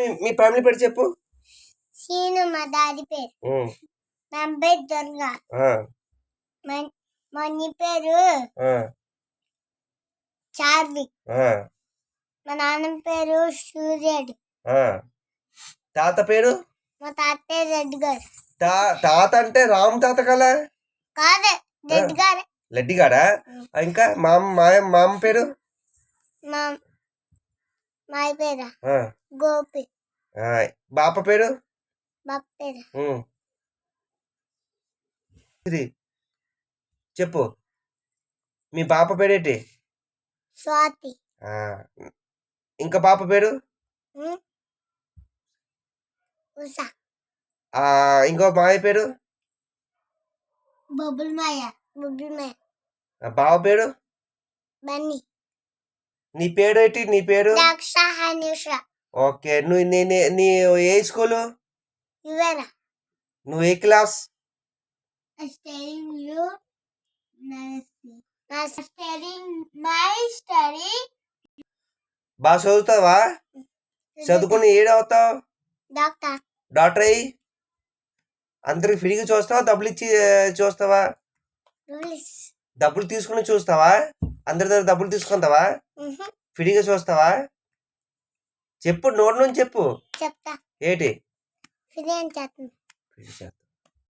మీ family పేరు చెప్పు. Scene మా డాడీ పేరు. నా పేరు దుర్గా. మనీ పేరు చార్వి. మా నాన్న పేరు సూర్యుడు. తాత పేరు? మా తాత పేరు రెడ్డి గారు. తాత అంటే రామ్ తాత కదా? కాదే, రెడ్డి గారు. రెడ్డి గారా? ఇంకా మామ పేరు? మా పేరు గోపి. బాప పేరు? బాప పేరు చెప్పు. మీ పాప పేరేంటి? స్వాతి. ఇంకా పాప పేరు? ఉషా. ఇంకో మాయ పేరు? బొబ్బుల్ మాయ. బొబ్బుల్ మాయ. బావ పేరు? బన్నీ. నీ పేరు ఏంటి? నీ పేరు? దక్ష హనీష. ఓకే. నీ ఏ స్కూలు? యువేరా. నువ్వు ఏ క్లాస్? బాగా చదువుతావా? చదువుకుని ఏడవుతావు? డాక్టర్ అయ్యి అందరికి ఫ్రీగా చూస్తావా? డబ్బులు ఇచ్చి చూస్తావా? డబ్బులు తీసుకుని చూస్తావా? అందరి దగ్గర డబ్బులు తీసుకుంటావా? ఫ్రీగా చూస్తావా? చెప్పు, నోటి నుంచి చెప్పు. చెప్తా. ఏంటి? ఫ్రీ అని చేస్తాను.